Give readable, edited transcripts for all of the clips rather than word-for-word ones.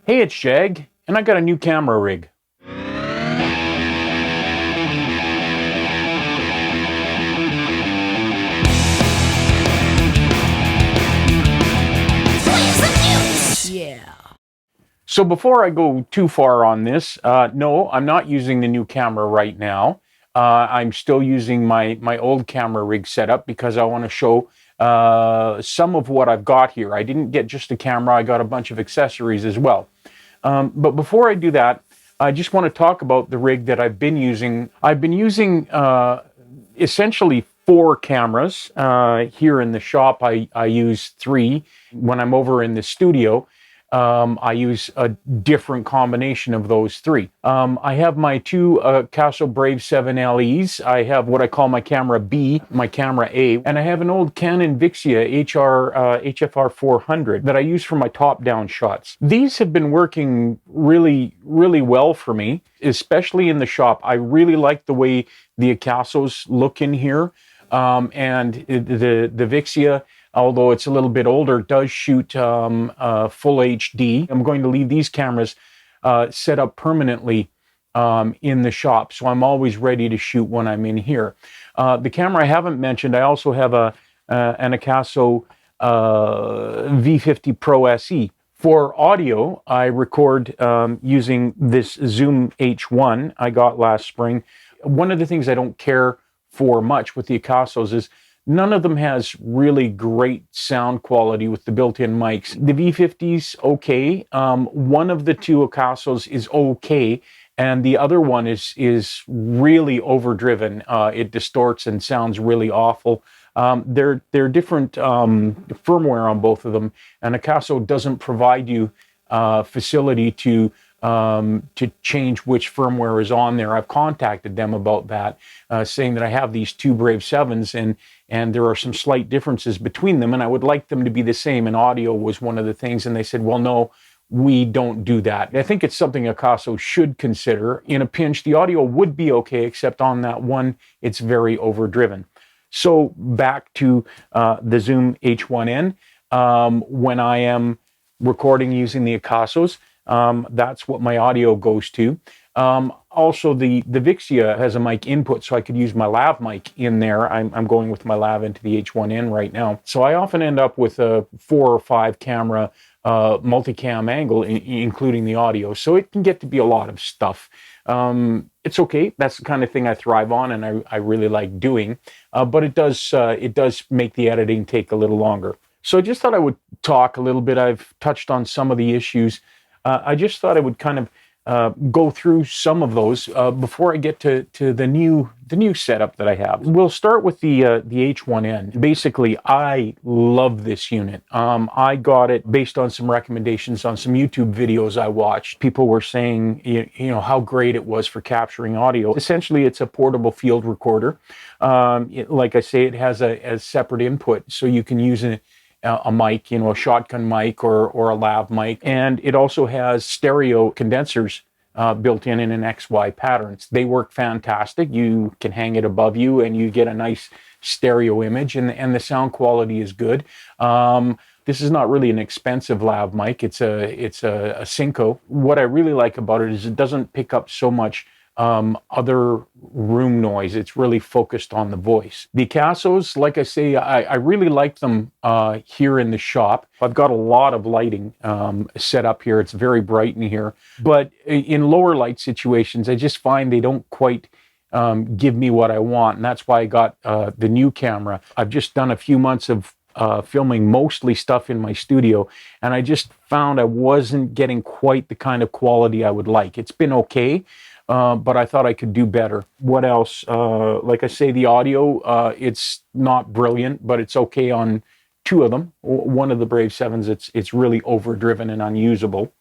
Hey, it's Jag, and I got a new camera rig. Yeah. So before I go too far on this, no, I'm not using the new camera right now. I'm still using my old camera rig setup because I want to show some of what I've got here. I didn't get just a camera, I got a bunch of accessories as well. But before I do that, I just want to talk about the rig that I've been using. I've been using essentially 4 cameras. Here in the shop, I use 3. When I'm over in the studio, I use a different combination of those 3. I have my 2 Akaso Brave 7 LEs. I have what I call my camera B, my camera A, and I have an old Canon Vixia HFR 400 that I use for my top-down shots. These have been working really, really well for me, especially in the shop. I really like the way the Akasos look in here, and the Vixia, although it's a little bit older, does shoot full HD. I'm going to leave these cameras set up permanently in the shop, so I'm always ready to shoot when I'm in here. The camera I haven't mentioned, I also have an Akaso V50 Pro SE. For audio, I record using this Zoom H1 I got last spring. One of the things I don't care for much with the Akasos is none of them has really great sound quality with the built-in mics. The V50's okay. One of the 2 Akasos is okay, and the other one is really overdriven. It distorts and sounds really awful. They're different firmware on both of them, and Akaso doesn't provide you facility to change which firmware is on there. I've contacted them about that, saying that I have these 2 Brave 7s and there are some slight differences between them, and I would like them to be the same, and audio was one of the things, and they said, well, no, we don't do that. I think it's something Akaso should consider. In a pinch, the audio would be okay, except on that one, it's very overdriven. So back to the Zoom H1N. When I am recording using the Akasos, that's what my audio goes to. Also, the Vixia has a mic input, so I could use my lav mic in there. I'm going with my lav into the H1N right now. So I often end up with a 4 or 5 camera multicam angle, including the audio. So it can get to be a lot of stuff. It's okay. That's the kind of thing I thrive on and I really like doing. But it does make the editing take a little longer. So I just thought I would talk a little bit. I've touched on some of the issues. I just thought I would kind of go through some of those before I get to the new setup that I have. We'll start with the H1N. Basically, I love this unit. I got it based on some recommendations on some YouTube videos I watched. People were saying, you know, how great it was for capturing audio. Essentially, it's a portable field recorder. Like I say, it has a separate input, so you can use a mic, you know, a shotgun mic or a lav mic. And it also has stereo condensers built in an XY pattern. They work fantastic. You can hang it above you and you get a nice stereo image, and the sound quality is good. This is not really an expensive lav mic. It's a Cinco. What I really like about it is it doesn't pick up so much other room noise. It's really focused on the voice. The Akasos, like I say, I really like them here in the shop. I've got a lot of lighting set up here. It's very bright in here. But in lower light situations, I just find they don't quite give me what I want. And that's why I got the new camera. I've just done a few months of filming mostly stuff in my studio, and I just found I wasn't getting quite the kind of quality I would like. It's been okay. But I thought I could do better. What else? Like I say, the audio, it's not brilliant, but it's okay on 2 of them. One of the Brave 7s, it's really overdriven and unusable.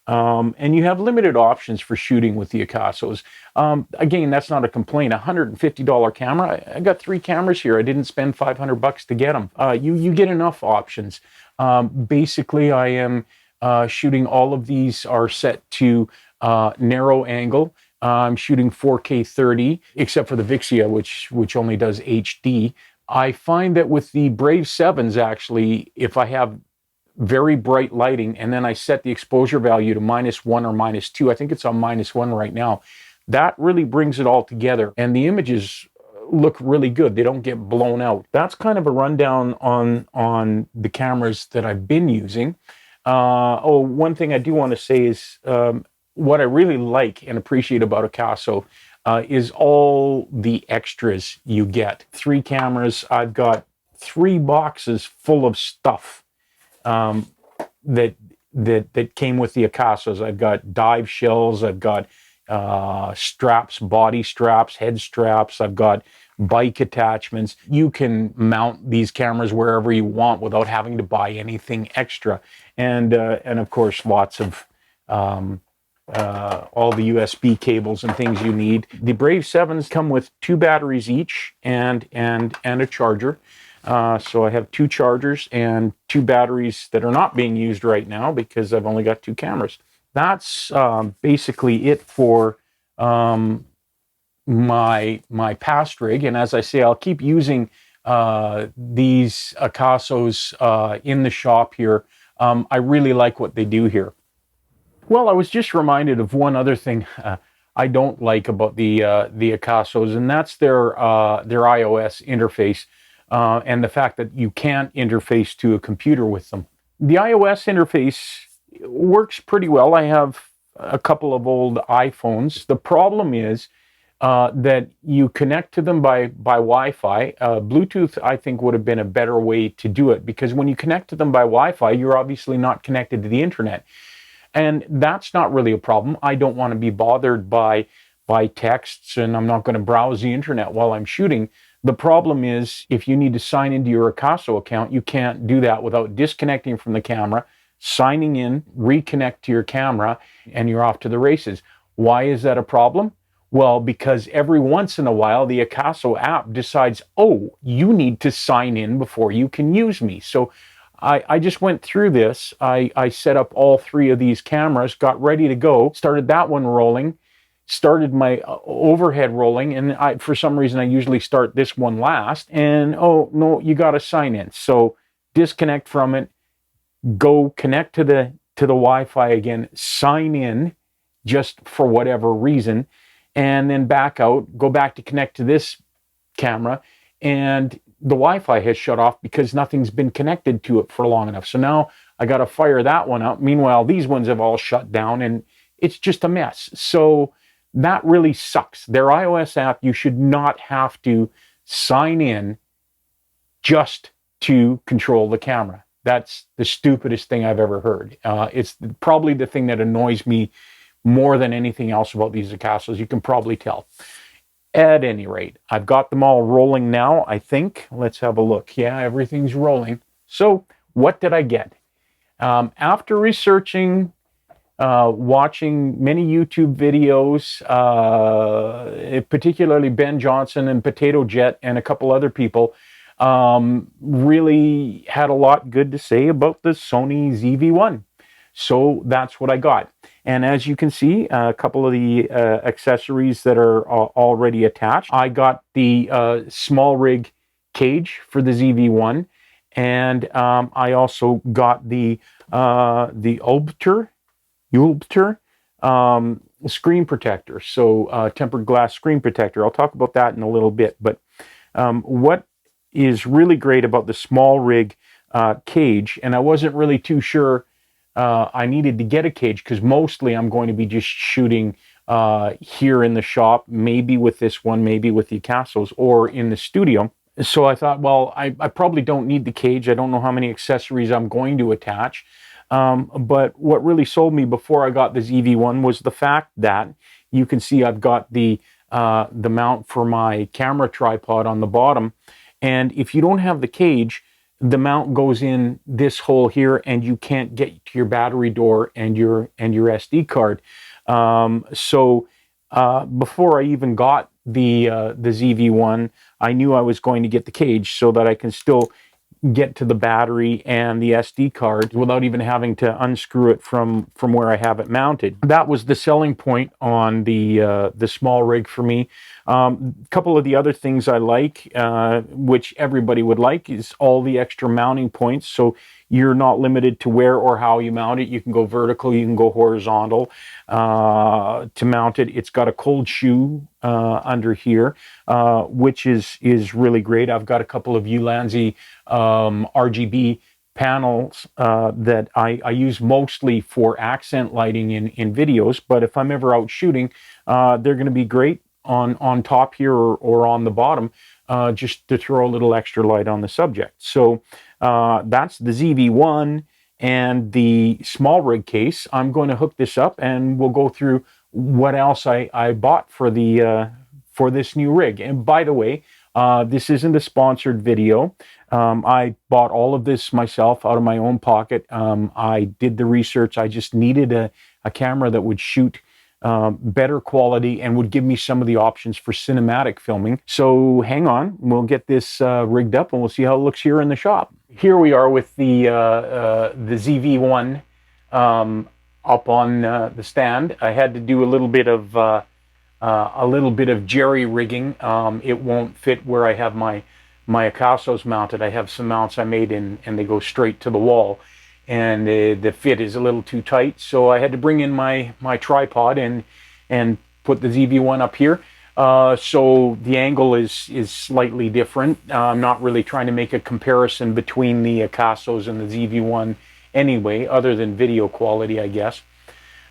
And you have limited options for shooting with the Akasos. Again, that's not a complaint. $150 camera. I got 3 cameras here. I didn't spend $500 to get them. You get enough options. Basically, I am shooting. All of these are set to narrow angle. I'm shooting 4K 30, except for the Vixia, which only does HD. I find that with the Brave 7s, actually, if I have very bright lighting, and then I set the exposure value to -1 or -2. I think it's on -1 right now. That really brings it all together, and the images look really good. They don't get blown out. That's kind of a rundown on the cameras that I've been using. One thing I do want to say is what I really like and appreciate about Akaso is all the extras you get. 3 cameras. I've got 3 boxes full of stuff that came with the Akasos. I've got dive shells. I've got straps, body straps, head straps. I've got bike attachments. You can mount these cameras wherever you want without having to buy anything extra. And of course, lots of all the USB cables and things you need. The Brave 7s come with 2 batteries each and a charger. So I have 2 chargers and 2 batteries that are not being used right now because I've only got 2 cameras. That's basically it for my past rig. And as I say, I'll keep using these Akasos in the shop here. I really like what they do here. Well, I was just reminded of one other thing I don't like about the Akasos, and that's their iOS interface and the fact that you can't interface to a computer with them. The iOS interface works pretty well. I have a couple of old iPhones. The problem is that you connect to them by Wi-Fi. Bluetooth, I think, would have been a better way to do it, because when you connect to them by Wi-Fi, you're obviously not connected to the internet. And that's not really a problem. I don't want to be bothered by texts, and I'm not going to browse the internet while I'm shooting. The problem is, if you need to sign into your Akaso account, you can't do that without disconnecting from the camera, signing in, reconnect to your camera, and you're off to the races. Why is that a problem? Well, because every once in a while, the Akaso app decides, oh, you need to sign in before you can use me. So I just went through this. I set up all 3 of these cameras, got ready to go, started that one rolling, started my overhead rolling, and for some reason I usually start this one last, and oh no, you got to sign in. So disconnect from it, go connect to the Wi-Fi again, sign in just for whatever reason, and then back out, go back to connect to this camera, and the Wi-Fi has shut off because nothing's been connected to it for long enough. So now I got to fire that one up. Meanwhile, these ones have all shut down, and it's just a mess. So that really sucks. Their iOS app, you should not have to sign in just to control the camera. That's the stupidest thing I've ever heard. It's probably the thing that annoys me more than anything else about these Akasos. You can probably tell. At any rate, I've got them all rolling now, I think. Let's have a look. Yeah, everything's rolling. So what did I get? After researching, watching many YouTube videos, particularly Ben Johnson and Potato Jet and a couple other people, really had a lot good to say about the Sony ZV-1. So that's what I got. And as you can see, a couple of the accessories that are already attached. I got the small rig cage for the ZV-1, and I also got the Ulbter screen protector, so tempered glass screen protector. I'll talk about that in a little bit. But what is really great about the small rig cage, and I wasn't really too sure I needed to get a cage, because mostly I'm going to be just shooting here in the shop, maybe with this one, maybe with the Akasos, or in the studio. So I thought, well, I probably don't need the cage. I don't know how many accessories I'm going to attach. But what really sold me before I got the ZV-1 was the fact that you can see I've got the mount for my camera tripod on the bottom. And if you don't have the cage, the mount goes in this hole here, and you can't get to your battery door and your SD card. So before I even got the ZV-1, I knew I was going to get the cage so that I can still get to the battery and the SD card without even having to unscrew it from where I have it mounted. That was the selling point on the small rig for me. A couple of the other things I like, which everybody would like, is all the extra mounting points. So You're not limited to where or how you mount it. You can go vertical, you can go horizontal to mount it. It's got a cold shoe under here, which is really great. I've got a couple of Ulanzi RGB panels that I use mostly for accent lighting in videos, but if I'm ever out shooting, they're going to be great on top here or on the bottom, just to throw a little extra light on the subject. So that's the ZV-1 and the small rig case. I'm going to hook this up and we'll go through what else I bought for the for this new rig. And by the way, this isn't a sponsored video. I bought all of this myself out of my own pocket. I did the research. I just needed a camera that would shoot better quality and would give me some of the options for cinematic filming. So hang on, we'll get this rigged up and we'll see how it looks here in the shop. Here we are with the ZV-1 up on the stand. I had to do a little bit of jerry rigging. It won't fit where I have my Akasos mounted. I have some mounts I made and they go straight to the wall, and the fit is a little too tight, so I had to bring in my tripod and put the ZV-1 up here. So the angle is slightly different. I'm not really trying to make a comparison between the Akasos and the ZV-1 anyway, other than video quality, I guess.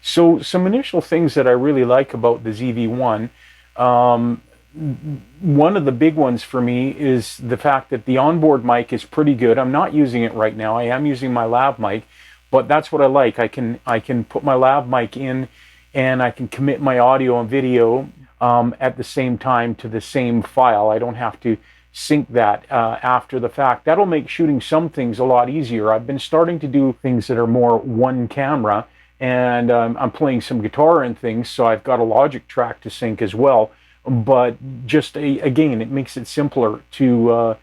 So some initial things that I really like about the ZV-1, one of the big ones for me is the fact that the onboard mic is pretty good. I'm not using it right now. I am using my lav mic, but that's what I like. I can put my lav mic in and I can commit my audio and video at the same time to the same file. I don't have to sync that after the fact. That'll make shooting some things a lot easier. I've been starting to do things that are more one camera, and I'm playing some guitar and things, so I've got a Logic track to sync as well. But just again, it makes it simpler to work.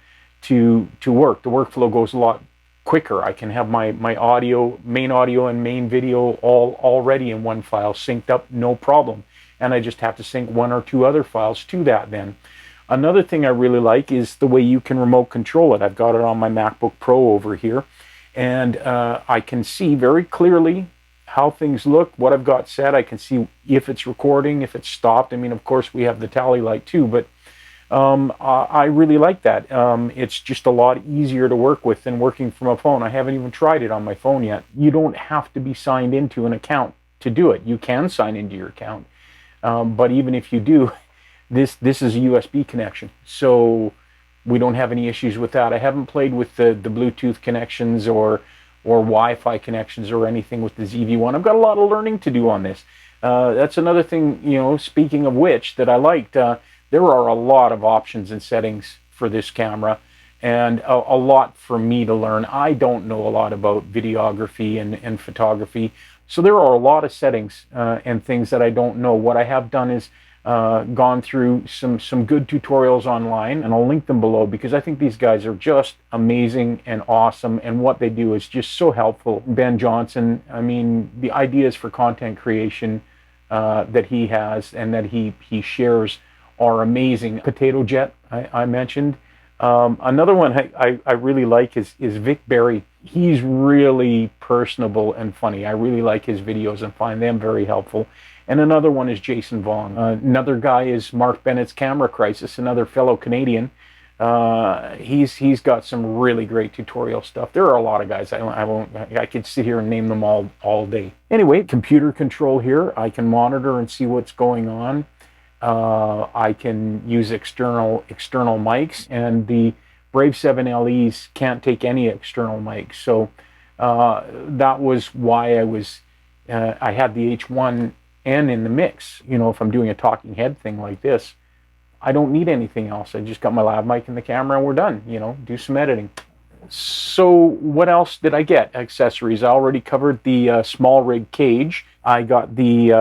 The workflow goes a lot quicker. I can have my audio, main audio and main video all already in one file synced up, no problem. And I just have to sync one or two other files to that then. Another thing I really like is the way you can remote control it. I've got it on my MacBook Pro over here, and I can see very clearly how things look, what I've got set. I can see if it's recording, if it's stopped. I mean, of course, we have the tally light too, but I really like that. It's just a lot easier to work with than working from a phone. I haven't even tried it on my phone yet. You don't have to be signed into an account to do it. You can sign into your account, but even if you do, this is a USB connection, so we don't have any issues with that. I haven't played with the Bluetooth connections or Wi-Fi connections or anything with the ZV-1. I've got a lot of learning to do on this. That's another thing, you know, speaking of which, that I liked. There are a lot of options and settings for this camera, and a lot for me to learn. I don't know a lot about videography and photography, so there are a lot of settings and things that I don't know. What I have done is gone through some good tutorials online, and I'll link them below, because I think these guys are just amazing and awesome, and what they do is just so helpful. Ben Johnson, I mean, the ideas for content creation that he has and that he shares are amazing. Potato Jet, I mentioned. Another one I really like is Vic Barry. He's really personable and funny. I really like his videos and find them very helpful. And another one is Jason Vong. Another guy is Mark Bennett's Camera Crisis, another fellow Canadian. He's got some really great tutorial stuff. There are a lot of guys. I could sit here and name them all day. Anyway, computer control here. I can monitor and see what's going on. I can use external mics, and the Brave 7 LEs can't take any external mics. So that was why I had the H1N in the mix. You know, if I'm doing a talking head thing like this, I don't need anything else. I just got my lav mic in the camera and we're done. You know, do some editing. So what else did I get? Accessories. I already covered the small rig cage. I got the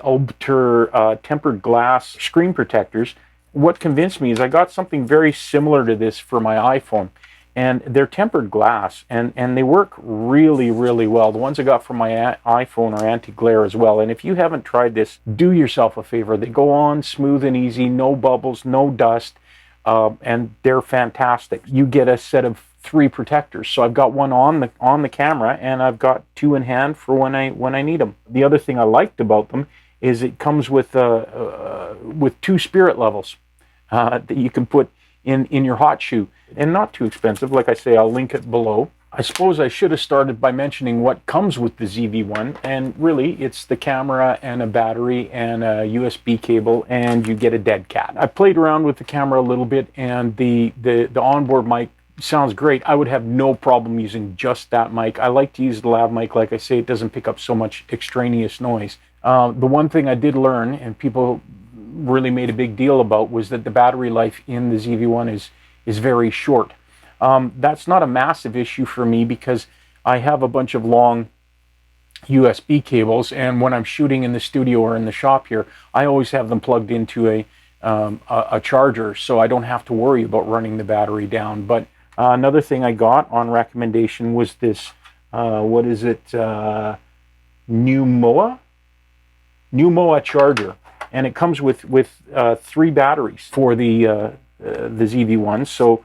Obter tempered glass screen protectors. What convinced me is I got something very similar to this for my iPhone, and they're tempered glass, and they work really, really well. The ones I got from my iPhone are anti-glare as well, and if you haven't tried this, do yourself a favor. They go on smooth and easy, no bubbles, no dust, and they're fantastic. You get a set of three protectors. So I've got one on the camera, and I've got two in hand for when I need them. The other thing I liked about them is it comes with two spirit levels that you can put in your hot shoe, and not too expensive. Like I say, I'll link it below. I suppose I should have started by mentioning what comes with the ZV-1, and really it's the camera and a battery and a USB cable, and you get a dead cat. I played around with the camera a little bit, and the onboard mic sounds great. I would have no problem using just that mic. I like to use the lav mic. Like I say, it doesn't pick up so much extraneous noise. The one thing I did learn, and people really made a big deal about, was that the battery life in the ZV-1 is very short. That's not a massive issue for me because I have a bunch of long USB cables, and when I'm shooting in the studio or in the shop here, I always have them plugged into a charger, so I don't have to worry about running the battery down. But another thing I got on recommendation was this, what is it, Numoa charger, and it comes with three batteries for the ZV-1. So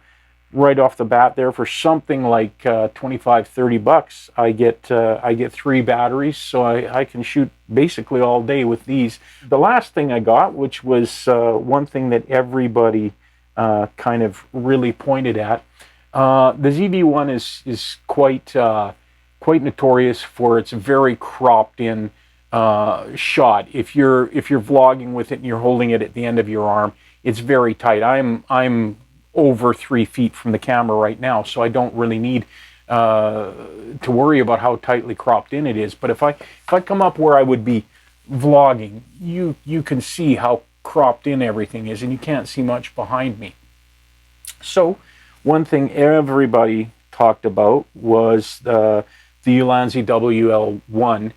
right off the bat there, for something like 25-30 bucks, I get three batteries, so I can shoot basically all day with these. The last thing I got, which was one thing that everybody kind of really pointed at, the ZV-1 is quite notorious for its very cropped in shot. If you're vlogging with it and you're holding it at the end of your arm, it's very tight. I'm over 3 feet from the camera right now, so I don't really need to worry about how tightly cropped in it is. But if I come up where I would be vlogging, you can see how cropped in everything is, and you can't see much behind me. So one thing everybody talked about was the Ulanzi WL1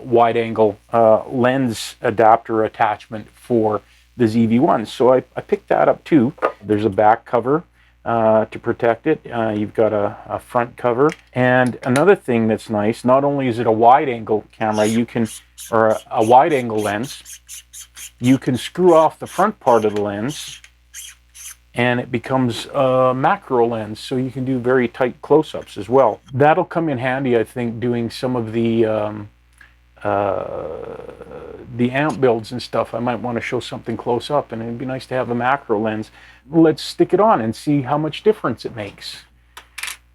wide angle lens adapter attachment for the ZV-1. So I picked that up too. There's a back cover to protect it. You've got a front cover. And another thing that's nice, not only is it a wide angle camera, or a wide angle lens, you can screw off the front part of the lens and it becomes a macro lens, so you can do very tight close-ups as well. That'll come in handy, I think, doing some of the amp builds and stuff. I might want to show something close up, and it'd be nice to have a macro lens. Let's stick it on and see how much difference it makes.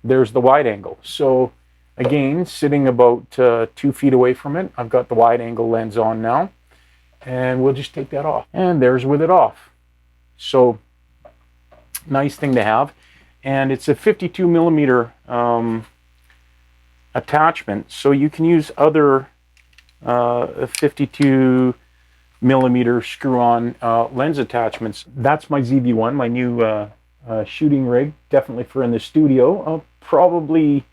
There's the wide angle. So again, sitting about 2 feet away from it, I've got the wide angle lens on now, and we'll just take that off. And there's with it off. So nice thing to have. And it's a 52 millimeter attachment, so you can use other 52 millimeter screw-on lens attachments. That's my ZV-1, my new shooting rig, definitely for in the studio. I'll probably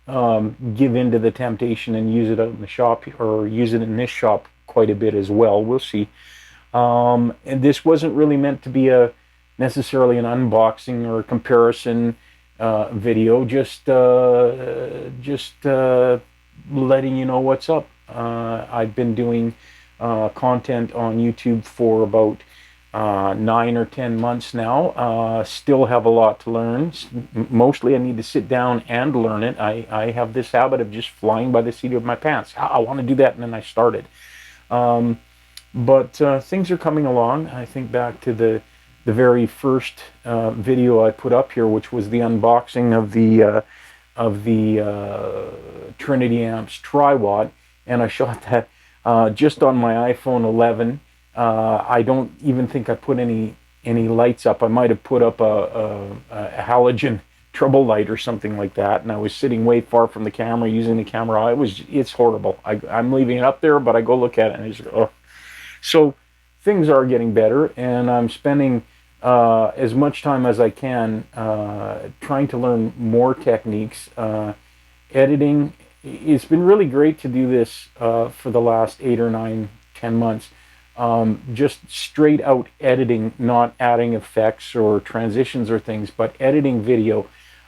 give in to the temptation and use it out in the shop, or use it in this shop quite a bit as well. We'll see. And this wasn't really meant to be necessarily an unboxing or comparison video, just letting you know what's up. I've been doing content on YouTube for about 9 or 10 months now. Still have a lot to learn. Mostly I need to sit down and learn it. I have this habit of just flying by the seat of my pants. I want to do that, and then I started. But things are coming along. I think back to the very first video I put up here, which was the unboxing of the Trinity Amps Tri-Watt, and I shot that just on my iPhone 11. I don't even think I put any lights up. I might have put up a halogen trouble light or something like that, and I was sitting way far from the camera using the camera. It's horrible. I'm leaving it up there, but I go look at it and it's oh. So things are getting better, and I'm spending as much time as I can trying to learn more techniques. Editing, it's been really great to do this for the last 8 or 9, 10 months. Just straight out editing, not adding effects or transitions or things, but editing video.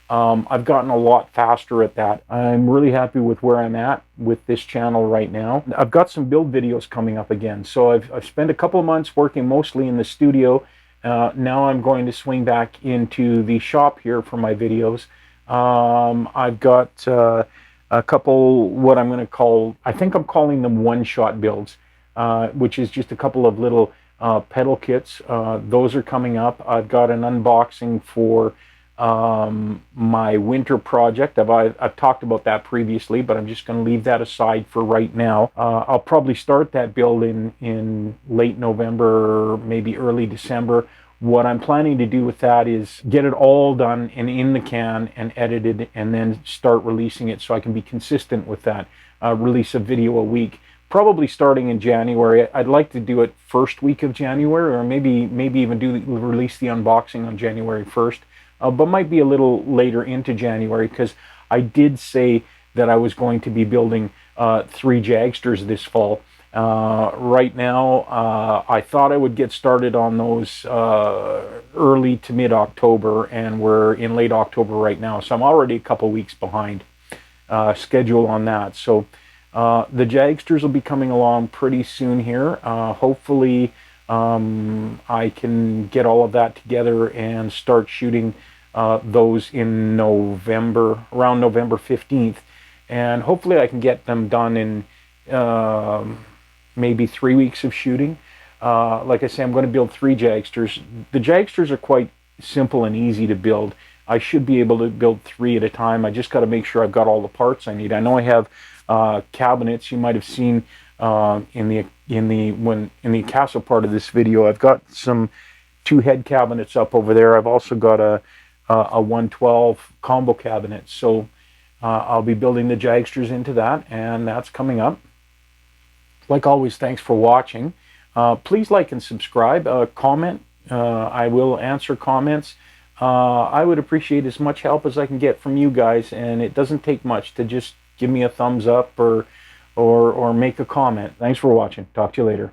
I've gotten a lot faster at that. I'm really happy with where I'm at with this channel right now. I've got some build videos coming up again. So I've spent a couple of months working mostly in the studio. Now I'm going to swing back into the shop here for my videos. I've got a couple, what I'm going to call, I think I'm calling them one-shot builds, which is just a couple of little pedal kits. Those are coming up. I've got an unboxing for my winter project. I've talked about that previously, but I'm just going to leave that aside for right now. I'll probably start that build in late November, maybe early December. What I'm planning to do with that is get it all done and in the can and edited, and then start releasing it so I can be consistent with that. Release a video a week, probably starting in January. I'd like to do it first week of January, or maybe even release the unboxing on January 1st. But might be a little later into January, because I did say that I was going to be building 3 Jagsters this fall. Right now, I thought I would get started on those early to mid-October, and we're in late October right now, so I'm already a couple weeks behind schedule on that. So the Jagsters will be coming along pretty soon here. Hopefully I can get all of that together and start shooting those in November, around November 15th. And hopefully I can get them done in maybe 3 weeks of shooting. Like I say, I'm going to build 3 Jagsters. The Jagsters are quite simple and easy to build. I should be able to build 3 at a time. I just got to make sure I've got all the parts I need. I know I have cabinets. You might have seen in the Akaso part of this video, I've got some 2 head cabinets up over there. I've also got a 112 combo cabinet. So I'll be building the Jagsters into that, and that's coming up. Like always, thanks for watching. Please like and subscribe. Comment. I will answer comments. I would appreciate as much help as I can get from you guys, and it doesn't take much to just give me a thumbs up or make a comment. Thanks for watching. Talk to you later.